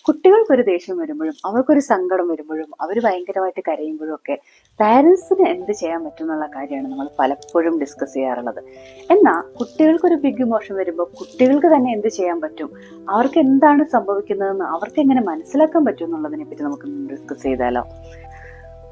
കുട്ടികൾക്കൊരു ദേഷ്യം വരുമ്പോഴും അവർക്കൊരു സങ്കടം വരുമ്പോഴും അവർ ഭയങ്കരമായിട്ട് കരയുമ്പോഴും ഒക്കെ പാരൻസിന് എന്ത് ചെയ്യാൻ പറ്റും എന്നുള്ള കാര്യമാണ് നമ്മൾ പലപ്പോഴും ഡിസ്കസ് ചെയ്യാറുള്ളത്. എന്നാൽ കുട്ടികൾക്കൊരു ബിഗ് ഇമോഷൻ വരുമ്പോൾ കുട്ടികൾക്ക് തന്നെ എന്ത് ചെയ്യാൻ പറ്റും, അവർക്ക് എന്താണ് സംഭവിക്കുന്നതെന്ന് അവർക്ക് എങ്ങനെ മനസ്സിലാക്കാൻ പറ്റും എന്നുള്ളതിനെ പറ്റി നമുക്ക് ഡിസ്കസ് ചെയ്താലോ.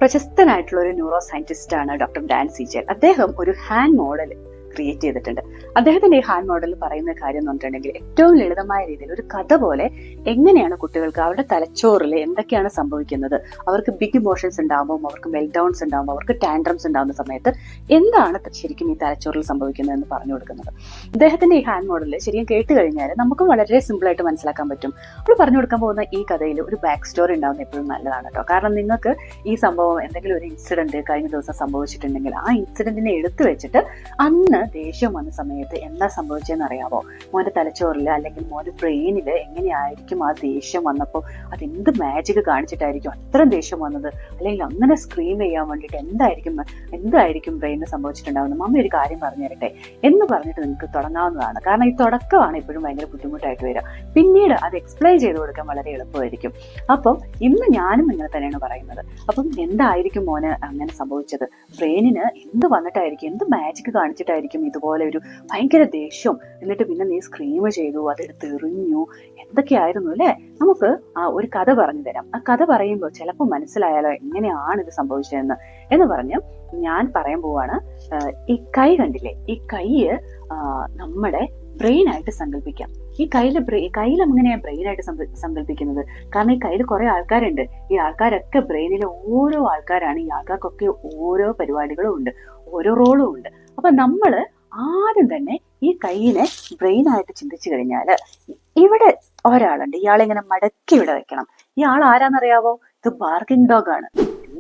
പ്രശസ്തനായിട്ടുള്ള ഒരു ന്യൂറോ സയന്റിസ്റ്റ് ആണ് ഡോക്ടർ ഡാൻ സീജൽ. അദ്ദേഹം ഒരു ഹാൻഡ് മോഡൽ ക്രിയേറ്റ് ചെയ്തിട്ടുണ്ട്. അദ്ദേഹത്തിന്റെ ഈ ഹാൻഡ് മോഡൽ പറയുന്ന കാര്യം എന്ന് പറഞ്ഞിട്ടുണ്ടെങ്കിൽ ഏറ്റവും ലളിതമായ രീതിയിൽ ഒരു കഥ പോലെ എങ്ങനെയാണ് കുട്ടികൾക്ക് അവരുടെ തലച്ചോറിൽ എന്തൊക്കെയാണ് സംഭവിക്കുന്നത്, അവർക്ക് ബിഗ് ഇമോഷൻസ് ഉണ്ടാകുമ്പോൾ, അവർക്ക് മെൽറ്റ് ഡൗൺസ് ഉണ്ടാകുമ്പോൾ, അവർക്ക് ടാൻഡ്രംസ് ഉണ്ടാകുന്ന സമയത്ത് എന്താണ് ശരിക്കും ഈ തലച്ചോറിൽ സംഭവിക്കുന്നത് എന്ന് പറഞ്ഞു കൊടുക്കുന്നത്. അദ്ദേഹത്തിന്റെ ഈ ഹാൻഡ് മോഡൽ ശരിക്കും കേട്ട് കഴിഞ്ഞാൽ നമുക്ക് വളരെ സിമ്പിൾ ആയിട്ട് മനസ്സിലാക്കാൻ പറ്റും. നമ്മൾ പറഞ്ഞു കൊടുക്കാൻ പോകുന്ന ഈ കഥയിൽ ഒരു ബാക്ക് സ്റ്റോറി ഉണ്ടാകുന്ന എപ്പോഴും നല്ലതാണ് കേട്ടോ. കാരണം നിങ്ങൾക്ക് ഈ സംഭവം എന്തെങ്കിലും ഒരു ഇൻസിഡന്റ് കഴിഞ്ഞ ദിവസം സംഭവിച്ചിട്ടുണ്ടെങ്കിൽ ആ ഇൻസിഡന്റിനെ എടുത്തു വെച്ചിട്ട് അന്ന് ദേഷ്യം വന്ന സമയത്ത് എന്താ സംഭവിച്ചതെന്ന് അറിയാമോ, മോന്റെ തലച്ചോറിൽ അല്ലെങ്കിൽ മോന്റെ ബ്രെയിനിൽ എങ്ങനെയായിരിക്കും ആ ദേഷ്യം വന്നപ്പോൾ അതെന്ത് മാജിക് കാണിച്ചിട്ടായിരിക്കും അത്രയും ദേഷ്യം വന്നത്, അല്ലെങ്കിൽ അങ്ങനെ സ്ക്രീം ചെയ്യാൻ വേണ്ടിയിട്ട് എന്തായിരിക്കും ബ്രെയിനിൽ സംഭവിച്ചിട്ടുണ്ടാവുന്നത്, മമ്മി ഒരു കാര്യം പറഞ്ഞു തരട്ടെ എന്ന് പറഞ്ഞിട്ട് നിങ്ങൾക്ക് തുടങ്ങാവുന്നതാണ്. കാരണം ഈ തുടക്കമാണ് എപ്പോഴും ഭയങ്കര ബുദ്ധിമുട്ടായിട്ട് വരിക. പിന്നീട് അത് എക്സ്പ്ലെയിൻ ചെയ്ത് കൊടുക്കാൻ വളരെ എളുപ്പമായിരിക്കും. അപ്പം ഇന്ന് ഞാനും ഇങ്ങനെ തന്നെയാണ് പറയുന്നത്. അപ്പം എന്തായിരിക്കും മോന് അങ്ങനെ സംഭവിച്ചത്, ബ്രെയിനിന് എന്ത് വന്നിട്ടായിരിക്കും, എന്ത് മാജിക് കാണിച്ചിട്ടായിരിക്കും ഇതുപോലെ ഒരു ഭയങ്കര ദേഷ്യം, എന്നിട്ട് പിന്നെ നീ സ്ക്രീം ചെയ്തു, അതെടുത്ത് എറിഞ്ഞു, എന്തൊക്കെയായിരുന്നു അല്ലെ. നമുക്ക് ഒരു കഥ പറഞ്ഞു തരാം. ആ കഥ പറയുമ്പോൾ ചിലപ്പോൾ മനസ്സിലായാലോ എങ്ങനെയാണ് ഇത് സംഭവിച്ചതെന്ന് എന്ന് പറഞ്ഞ് ഞാൻ പറയാൻ പോവാണ്. ഈ കൈ കണ്ടില്ലേ, ഈ കൈ നമ്മുടെ ബ്രെയിൻ ആയിട്ട് സങ്കല്പിക്കാം. ഈ കയ്യിൽ എങ്ങനെയാ ബ്രെയിൻ ആയിട്ട് സങ്കല്പിക്കുന്നത്? കാരണം ഈ കയ്യിൽ കുറെ ആൾക്കാരുണ്ട്. ഈ ആൾക്കാരൊക്കെ ബ്രെയിനിലെ ഓരോ ആൾക്കാരാണ്. ഈ ആൾക്കാർക്കൊക്കെ ഓരോ പരിപാടികളും ഉണ്ട്, ഓരോ റോളും ഉണ്ട്. അപ്പൊ നമ്മള് ആദ്യം തന്നെ ഈ കൈയിനെ ബ്രെയിൻ ആയിട്ട് ചിന്തിച്ചു കഴിഞ്ഞാല് ഇവിടെ ഒരാളുണ്ട്. ഇയാളെ ഇങ്ങനെ മടക്കി ഇവിടെ വെക്കണം. ഇയാൾ ആരാന്നറിയാവോ? ഇത് ബാർക്കിംഗ് ഡോഗ് ആണ്.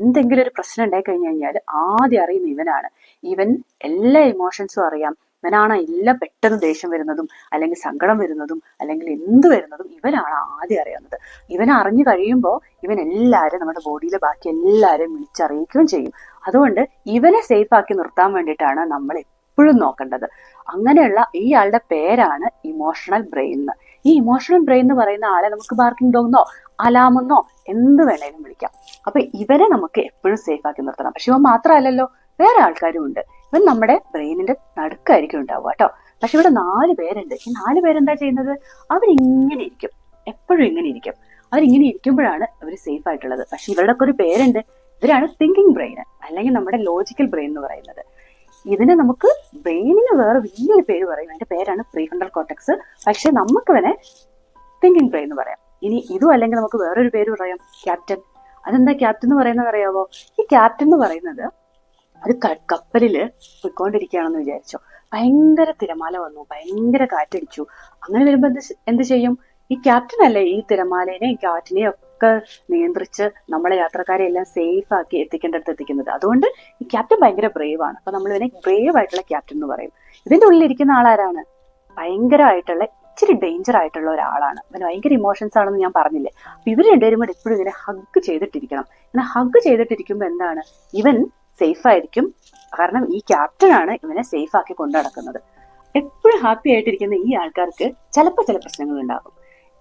എന്തെങ്കിലും ഒരു പ്രശ്നം ഉണ്ടായി കഴിഞ്ഞു കഴിഞ്ഞാൽ ആദ്യം അറിയുന്ന ഇവനാണ്. ഇവൻ എല്ലാ ഇമോഷൻസും അറിയാം. ഇവനാണ് എല്ലാം പെട്ടെന്ന് ദേഷ്യം വരുന്നതും അല്ലെങ്കിൽ സങ്കടം വരുന്നതും അല്ലെങ്കിൽ എന്ത് വരുന്നതും ഇവനാണ് ആദ്യം അറിയുന്നത്. ഇവൻ അറിഞ്ഞു കഴിയുമ്പോൾ ഇവൻ എല്ലാവരും നമ്മുടെ ബോഡിയിലെ ബാക്കി എല്ലാവരും വിളിച്ചറിയിക്കുകയും ചെയ്യും. അതുകൊണ്ട് ഇവനെ സേഫ് ആക്കി നിർത്താൻ വേണ്ടിയിട്ടാണ് നമ്മൾ എപ്പോഴും നോക്കേണ്ടത്. അങ്ങനെയുള്ള ഈ ആളുടെ പേരാണ് ഇമോഷണൽ ബ്രെയിൻ. ഈ ഇമോഷണൽ ബ്രെയിൻ എന്ന് പറയുന്ന ആളെ നമുക്ക് ബാർക്കിംഗ് ഡോഗ്ന്നോ അലാമെന്നോ എന്ത് വേണേലും വിളിക്കാം. അപ്പൊ ഇവനെ നമുക്ക് എപ്പോഴും സേഫ് ആക്കി നിർത്തണം. പക്ഷെ ഇവൻ മാത്രമല്ലല്ലോ, വേറെ ആൾക്കാരും ഉണ്ട്. ഇവൻ നമ്മുടെ ബ്രെയിനിന്റെ നടുക്കായിരിക്കും ഉണ്ടാവുക കേട്ടോ. പക്ഷെ ഇവിടെ 4 പേരുണ്ട്. ഈ 4 പേരെന്താ ചെയ്യുന്നത്? അവരിങ്ങനെ ഇരിക്കും, എപ്പോഴും ഇങ്ങനെ ഇരിക്കും. അവരിങ്ങനെ ഇരിക്കുമ്പോഴാണ് അവർ സേഫ് ആയിട്ടുള്ളത്. പക്ഷെ ഇവരുടെ ഒക്കെ ഒരു പേരുണ്ട്. ഇവരാണ് തിങ്കിങ് ബ്രെയിൻ അല്ലെങ്കിൽ നമ്മുടെ ലോജിക്കൽ ബ്രെയിൻ എന്ന് പറയുന്നത്. ഇതിന് നമുക്ക് ബ്രെയിനിന് വേറെ വലിയൊരു പേര് പറയും. അതിന്റെ പേരാണ് പ്രീഫ്രണ്ടൽ കോർട്ടെക്സ്. പക്ഷെ നമുക്ക് ഇവനെ തിങ്കിങ് ബ്രെയിൻ എന്ന് പറയാം. ഇനി ഇതും അല്ലെങ്കിൽ നമുക്ക് വേറൊരു പേര് പറയാം, ക്യാപ്റ്റൻ. അതെന്താ ക്യാപ്റ്റൻ എന്ന് പറയുന്നത് അറിയാവോ? ഈ ക്യാപ്റ്റൻ എന്ന് പറയുന്നത് ഒരു കപ്പലില് പോയിക്കൊണ്ടിരിക്കുകയാണെന്ന് വിചാരിച്ചോ, ഭയങ്കര തിരമാല വന്നു, ഭയങ്കര കാറ്റടിച്ചു. അങ്ങനെ വരുമ്പോ എന്ത് ചെയ്യും? ഈ ക്യാപ്റ്റൻ അല്ലേ ഈ തിരമാലേനെയും കാറ്റിനെയും ഒക്കെ നിയന്ത്രിച്ച് നമ്മളെ യാത്രക്കാരെ എല്ലാം സേഫ് ആക്കി എത്തിക്കേണ്ടടുത്ത് എത്തിക്കുന്നത്. അതുകൊണ്ട് ഈ ക്യാപ്റ്റൻ ഭയങ്കര ബ്രേവ് ആണ്. അപ്പൊ നമ്മൾ ഇതിനെ ബ്രേവ് ആയിട്ടുള്ള ക്യാപ്റ്റൻ എന്ന് പറയും. ഇതിന്റെ ഉള്ളിൽ ഇരിക്കുന്ന ആളാരാണ്? ഭയങ്കരമായിട്ടുള്ള ഇച്ചിരി ഡേഞ്ചർ ആയിട്ടുള്ള ഒരാളാണ്. അവന് ഭയങ്കര ഇമോഷൻസ് ആണെന്ന് ഞാൻ പറഞ്ഞില്ലേ. അപ്പൊ ഇവർ രണ്ടുപേരും കൂടെ എപ്പോഴും ഇങ്ങനെ ഹഗ് ചെയ്തിട്ടിരിക്കണം. ഇങ്ങനെ ഹഗ് ചെയ്തിട്ടിരിക്കുമ്പോ എന്താണ്, ഇവൻ സേഫ് ആയിരിക്കും. കാരണം ഈ ക്യാപ്റ്റൻ ആണ് ഇവനെ സേഫ് ആക്കി കൊണ്ടു നടക്കുന്നത്. എപ്പോഴും ഹാപ്പി ആയിട്ടിരിക്കുന്ന ഈ ആൾക്കാർക്ക് ചിലപ്പോൾ ചില പ്രശ്നങ്ങൾ ഉണ്ടാകും.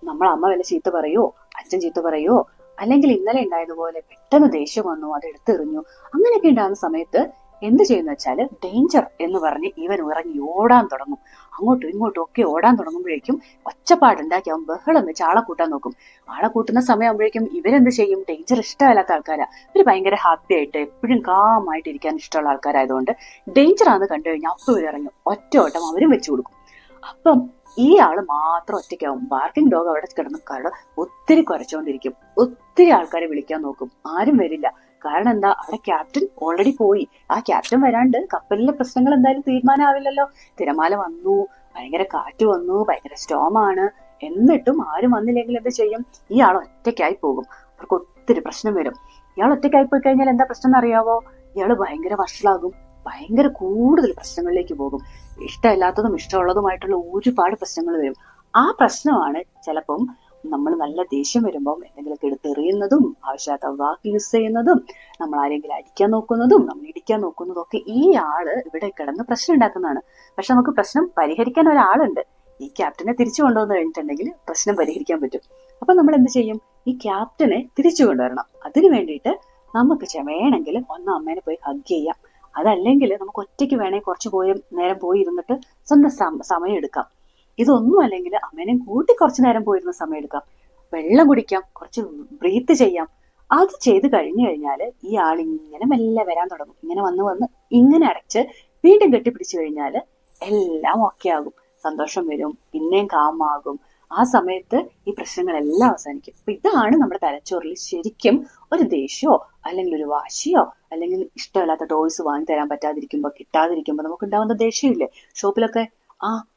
നമ്മൾ അമ്മ വല്ല ചീത്ത പറയോ, അച്ഛൻ ചീത്ത പറയോ, അല്ലെങ്കിൽ ഇന്നലെ ഉണ്ടായതുപോലെ പെട്ടെന്ന് ദേഷ്യം വന്നു, അത് എടുത്തെറിഞ്ഞു, അങ്ങനെയൊക്കെ ഉണ്ടാകുന്ന സമയത്ത് എന്ത് ചെയ്യുന്ന വെച്ചാല് ഡേഞ്ചർ എന്ന് പറഞ്ഞ് ഇവൻ ഇറങ്ങി ഓടാൻ തുടങ്ങും. അങ്ങോട്ടും ഇങ്ങോട്ടും ഒക്കെ ഓടാൻ തുടങ്ങുമ്പോഴേക്കും ഒച്ചപ്പാടുണ്ടാക്കി അവൻ ബഹളം വെച്ച് ആളെ കൂട്ടാൻ നോക്കും. ആളെ കൂട്ടുന്ന സമയമാകുമ്പോഴേക്കും ഇവരെന്ത് ചെയ്യും? ഡേഞ്ചർ ഇഷ്ടമല്ലാത്ത ആൾക്കാരാ. ഇവര് ഭയങ്കര ഹാപ്പി ആയിട്ട് എപ്പോഴും കാമായിട്ട് ഇരിക്കാൻ ഇഷ്ടമുള്ള ആൾക്കാരായതുകൊണ്ട് ഡേഞ്ചർ ആണെന്ന് കണ്ടു കഴിഞ്ഞാൽ അപ്പം ഇവരിറങ്ങും, ഒറ്റ ഓട്ടം അവരും വെച്ചു കൊടുക്കും. അപ്പം ഈ ആള് മാത്രം ഒറ്റയ്ക്കാവും. ബാർക്കിംഗ് ഡോഗ് അവിടെ കിടന്ന് ഒത്തിരി കുരച്ചോണ്ടിരിക്കും. ഒത്തിരി ആൾക്കാരെ വിളിക്കാൻ നോക്കും, ആരും വരില്ല. കാരണം എന്താ? അവിടെ ക്യാപ്റ്റൻ ഓൾറെഡി പോയി. ആ ക്യാപ്റ്റൻ വരാണ്ട് കപ്പലിലെ പ്രശ്നങ്ങൾ എന്തായാലും തീരുമാനമാവില്ലല്ലോ. തിരമാല വന്നു, ഭയങ്കര കാറ്റ് വന്നു, ഭയങ്കര സ്റ്റോമാണ്. എന്നിട്ടും ആരും വന്നില്ലെങ്കിൽ എന്ത് ചെയ്യും? ഈ ആൾ ഒറ്റയ്ക്കായി പോകും. അവർക്ക് ഒത്തിരി പ്രശ്നം വരും. ഇയാൾ ഒറ്റയ്ക്കായി പോയി കഴിഞ്ഞാൽ എന്താ പ്രശ്നം എന്നറിയാവോ? ഇയാള് ഭയങ്കര വഷളാകും, ഭയങ്കര കൂടുതൽ പ്രശ്നങ്ങളിലേക്ക് പോകും. ഇഷ്ടമില്ലാത്തതും ഇഷ്ടമുള്ളതുമായിട്ടുള്ള ഒരുപാട് പ്രശ്നങ്ങൾ വരും. ആ പ്രശ്നമാണ് ചിലപ്പം നമ്മൾ നല്ല ദേഷ്യം വരുമ്പോൾ എന്തെങ്കിലുമൊക്കെ എടുത്തെറിയുന്നതും, ആവശ്യമില്ലാത്ത വാക്ക് യൂസ് ചെയ്യുന്നതും, നമ്മൾ ആരെങ്കിലും അടിക്കാൻ നോക്കുന്നതും, നമ്മൾ ഇടിക്കാൻ നോക്കുന്നതും ഒക്കെ ഈ ആള് ഇവിടെ കിടന്ന് പ്രശ്നം ഉണ്ടാക്കുന്നതാണ്. പക്ഷെ നമുക്ക് പ്രശ്നം പരിഹരിക്കാൻ ഒരാളുണ്ട്. ഈ ക്യാപ്റ്റനെ തിരിച്ചു കൊണ്ടുവന്നു കഴിഞ്ഞിട്ടുണ്ടെങ്കിൽ പ്രശ്നം പരിഹരിക്കാൻ പറ്റും. അപ്പൊ നമ്മൾ എന്ത് ചെയ്യും? ഈ ക്യാപ്റ്റനെ തിരിച്ചു കൊണ്ടുവരണം. അതിനു വേണ്ടിയിട്ട് നമുക്ക് വേണമെങ്കിൽ ഒന്ന് അമ്മേനെ പോയി ഹഗ് ചെയ്യാം. അതല്ലെങ്കിൽ നമുക്ക് ഒറ്റയ്ക്ക് വേണമെങ്കിൽ കുറച്ച് നേരം പോയി ഇരുന്നിട്ട് സ്വന്തം സമയം എടുക്കാം. ഇതൊന്നും അല്ലെങ്കിൽ അമ്മേനെയും കൂട്ടി കുറച്ചു നേരം പോയിരുന്ന സമയം എടുക്കാം. വെള്ളം കുടിക്കാം, കുറച്ച് ബ്രീത്ത് ചെയ്യാം. അത് ചെയ്ത് കഴിഞ്ഞു കഴിഞ്ഞാൽ ഈ ആൾ ഇങ്ങനെ മെല്ലെ വരാൻ തുടങ്ങും. ഇങ്ങനെ വന്ന് ഇങ്ങനെ അടച്ച് വീണ്ടും കെട്ടിപ്പിടിച്ചു കഴിഞ്ഞാൽ എല്ലാം ഓക്കെ ആകും. സന്തോഷം വരും, പിന്നെയും കാമാകും. ആ സമയത്ത് ഈ പ്രശ്നങ്ങളെല്ലാം അവസാനിക്കും. അപ്പൊ ഇതാണ് നമ്മുടെ തലച്ചോറിൽ ശരിക്കും ഒരു ദേഷ്യമോ അല്ലെങ്കിൽ ഒരു വാശിയോ അല്ലെങ്കിൽ ഇഷ്ടമില്ലാത്ത ടോയ്സ് വാങ്ങി തരാൻ പറ്റാതിരിക്കുമ്പോ കിട്ടാതിരിക്കുമ്പോ നമുക്ക് ഉണ്ടാവുന്ന ദേഷ്യമില്ലേ ഷോപ്പിലൊക്കെ,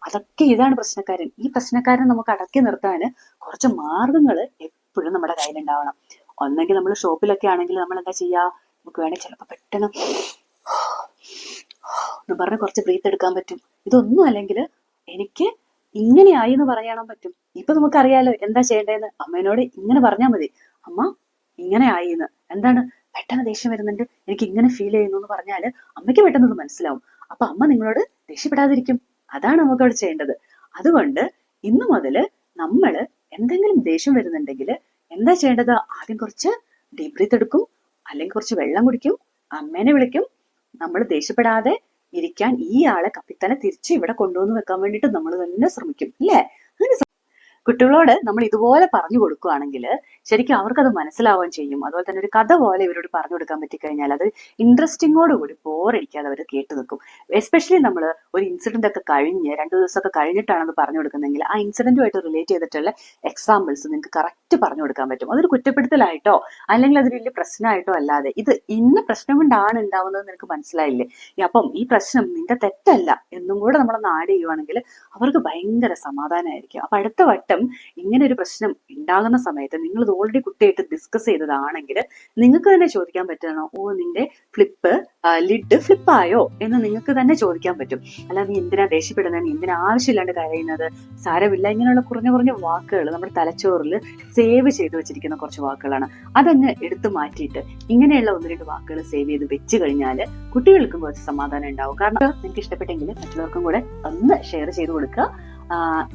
അതൊക്കെ ഇതാണ് പ്രശ്നക്കാരൻ. ഈ പ്രശ്നക്കാരൻ നമുക്ക് അടക്കി നിർത്താന് കുറച്ച് മാർഗങ്ങൾ എപ്പോഴും നമ്മുടെ കയ്യിലുണ്ടാവണം. ഒന്നെങ്കിൽ നമ്മൾ ഷോപ്പിലൊക്കെ ആണെങ്കിൽ നമ്മൾ എന്താ ചെയ്യാ, നമുക്ക് വേണമെങ്കിൽ ചിലപ്പോൾ പെട്ടെന്ന് എന്ന് പറഞ്ഞ് കുറച്ച് ബ്രീത്ത് എടുക്കാൻ പറ്റും. ഇതൊന്നും അല്ലെങ്കിൽ എനിക്ക് ഇങ്ങനെയായി എന്ന് പറയാൻ പറ്റും. ഇപ്പൊ നമുക്കറിയാലോ എന്താ ചെയ്യേണ്ടതെന്ന്. അമ്മേനോട് ഇങ്ങനെ പറഞ്ഞാൽ മതി, അമ്മ ഇങ്ങനെ ആയി എന്ന്. എന്താണ്, പെട്ടെന്ന് ദേഷ്യം വരുന്നുണ്ട്, എനിക്ക് ഇങ്ങനെ ഫീൽ ചെയ്യുന്നു എന്ന് പറഞ്ഞാല് അമ്മയ്ക്ക് പെട്ടെന്ന് അത് മനസ്സിലാവും. അപ്പൊ അമ്മ നിങ്ങളോട് ദേഷ്യപ്പെടാതിരിക്കും. അതാണ് നമുക്ക് അവിടെ ചെയ്യേണ്ടത്. അതുകൊണ്ട് ഇന്നു മുതല് നമ്മള് എന്തെങ്കിലും ദേഷ്യം വരുന്നുണ്ടെങ്കിൽ എന്താ ചെയ്യേണ്ടത്? ആദ്യം കുറച്ച് ഡീപ് ബ്രീത്ത് എടുക്കും, അല്ലെങ്കിൽ കുറച്ച് വെള്ളം കുടിക്കും, അമ്മേനെ വിളിക്കും. നമ്മൾ ദേഷ്യപ്പെടാതെ ഇരിക്കാൻ ഈ ആളെ കപ്പിത്തനെ തിരിച്ച് ഇവിടെ കൊണ്ടുവന്ന് വെക്കാൻ വേണ്ടിയിട്ട് നമ്മൾ തന്നെ ശ്രമിക്കും, ഇല്ലേ? അങ്ങനെ കുട്ടികളോട് നമ്മൾ ഇതുപോലെ പറഞ്ഞു കൊടുക്കുകയാണെങ്കിൽ ശരിക്കും അവർക്കത് മനസ്സിലാവുകയും ചെയ്യും. അതുപോലെ തന്നെ ഒരു കഥ പോലെ ഇവരോട് പറഞ്ഞു കൊടുക്കാൻ പറ്റിക്കഴിഞ്ഞാൽ അത് ഇൻട്രസ്റ്റിങ്ങോടുകൂടി ബോറടിക്കാതെ അവർ കേട്ടു നിൽക്കും. എസ്പെഷ്യലി നമ്മൾ ഒരു ഇൻസിഡന്റ് ഒക്കെ കഴിഞ്ഞ് 2 ദിവസമൊക്കെ കഴിഞ്ഞിട്ടാണ് അത് പറഞ്ഞു കൊടുക്കുന്നതെങ്കിൽ ആ ഇൻസിഡന്റുമായിട്ട് റിലേറ്റ് ചെയ്തിട്ടുള്ള എക്സാമ്പിൾസ് നിങ്ങൾക്ക് കറക്റ്റ് പറഞ്ഞു കൊടുക്കാൻ പറ്റും. അതൊരു കുറ്റപ്പെടുത്തലായിട്ടോ അല്ലെങ്കിൽ അതൊരു വലിയ പ്രശ്നമായിട്ടോ അല്ലാതെ ഇത് ഇന്ന പ്രശ്നം കൊണ്ടാണ് ഉണ്ടാവുന്നത് നിനക്ക് മനസ്സിലായില്ലേ, അപ്പം ഈ പ്രശ്നം നിന്റെ തെറ്റല്ല എന്നും കൂടെ നമ്മളൊന്ന് ആഡ് ചെയ്യുവാണെങ്കിൽ അവർക്ക് ഭയങ്കര സമാധാനമായിരിക്കും. അപ്പൊ അടുത്ത വട്ടം ഇങ്ങനെ ഒരു പ്രശ്നം ഉണ്ടാകുന്ന സമയത്ത് നിങ്ങൾ ഇത് ഓൾറെഡി കുട്ടിയായിട്ട് ഡിസ്കസ് ചെയ്തതാണെങ്കിൽ നിങ്ങൾക്ക് തന്നെ ചോദിക്കാൻ പറ്റണോ, നിന്റെ ലിഡ് ഫ്ലിപ്പായോ എന്ന് നിങ്ങൾക്ക് തന്നെ ചോദിക്കാൻ പറ്റും. അല്ലാതെ നീ എന്തിനാ ദേഷ്യപ്പെടുന്നത്, നീ എന്തിനാ ആവശ്യമില്ലാണ്ട് കരയുന്നത്, സാരമില്ല, ഇങ്ങനെയുള്ള കുറഞ്ഞ വാക്കുകൾ നമ്മുടെ തലച്ചോറിൽ സേവ് ചെയ്ത് വെച്ചിരിക്കുന്ന കുറച്ച് വാക്കുകളാണ്. അതങ്ങ് എടുത്തു മാറ്റിയിട്ട് ഇങ്ങനെയുള്ള 1-2 വാക്കുകൾ സേവ് ചെയ്ത് വെച്ച് കഴിഞ്ഞാൽ കുട്ടികൾക്കും കുറച്ച് സമാധാനം ഉണ്ടാവും. കാരണം നിങ്ങൾക്ക് ഇഷ്ടപ്പെട്ടെങ്കിൽ മറ്റുള്ളവർക്കും കൂടെ ഒന്ന് ഷെയർ ചെയ്ത് കൊടുക്കുക.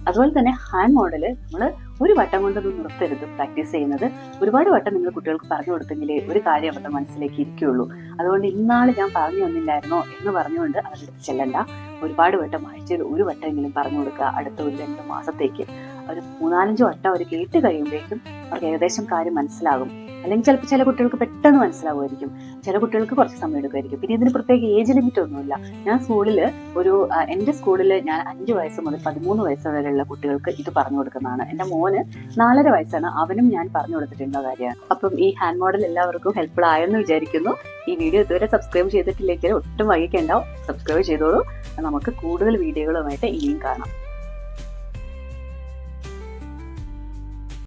അതുപോലെ തന്നെ ഹാൻഡ് മോഡല് നമ്മൾ ഒരു വട്ടം കൊണ്ടൊന്നും നിർത്തരുത് പ്രാക്ടീസ് ചെയ്യുന്നത്. ഒരുപാട് വട്ടം നിങ്ങൾ കുട്ടികൾക്ക് പറഞ്ഞു കൊടുത്തെങ്കിലേ ഒരു കാര്യം അവരുടെ മനസ്സിലേക്ക് ഇരിക്കുകയുള്ളൂ. അതുകൊണ്ട് ഇന്നാള് ഞാൻ പറഞ്ഞു തന്നില്ലായിരുന്നോ എന്ന് പറഞ്ഞുകൊണ്ട് അവരുടെ ചെല്ലണ്ട. ഒരുപാട് വട്ടം, ആഴ്ചയിൽ ഒരു വട്ടമെങ്കിലും പറഞ്ഞു കൊടുക്കുക. അടുത്ത ഒരു 2 മാസത്തേക്ക് ഒരു 3-4 വട്ടം അവർ കേട്ട് കഴിയുമ്പോഴേക്കും അവർക്ക് ഏകദേശം കാര്യം മനസ്സിലാകും. അല്ലെങ്കിൽ ചിലപ്പോൾ ചില കുട്ടികൾക്ക് പെട്ടെന്ന് മനസ്സിലാവുമായിരിക്കും, ചില കുട്ടികൾക്ക് കുറച്ച് സമയം എടുക്കുമായിരിക്കും. പിന്നെ ഇതിന് പ്രത്യേക ഏജ് ലിമിറ്റ് ഒന്നുമില്ല. ഞാൻ എൻ്റെ സ്കൂളിൽ ഞാൻ 5 വയസ്സ് മുതൽ 13 വയസ്സ് വരെയുള്ള കുട്ടികൾക്ക് ഇത് പറഞ്ഞു കൊടുക്കുന്നതാണ്. എൻ്റെ മോന് 4.5 വയസ്സാണ്, അവനും ഞാൻ പറഞ്ഞു കൊടുത്തിട്ടുള്ള കാര്യമാണ്. അപ്പം ഈ ഹാൻഡ് മോഡൽ എല്ലാവർക്കും ഹെൽപ്ഫുൾ ആയെന്ന് വിചാരിക്കുന്നു. ഈ വീഡിയോ ഇതുവരെ സബ്സ്ക്രൈബ് ചെയ്തിട്ടില്ലെങ്കിൽ ഒട്ടും വൈകിക്കണ്ടാവും, സബ്സ്ക്രൈബ് ചെയ്തോളൂ. നമുക്ക് കൂടുതൽ വീഡിയോകളുമായിട്ട് ഇനിയും കാണാം.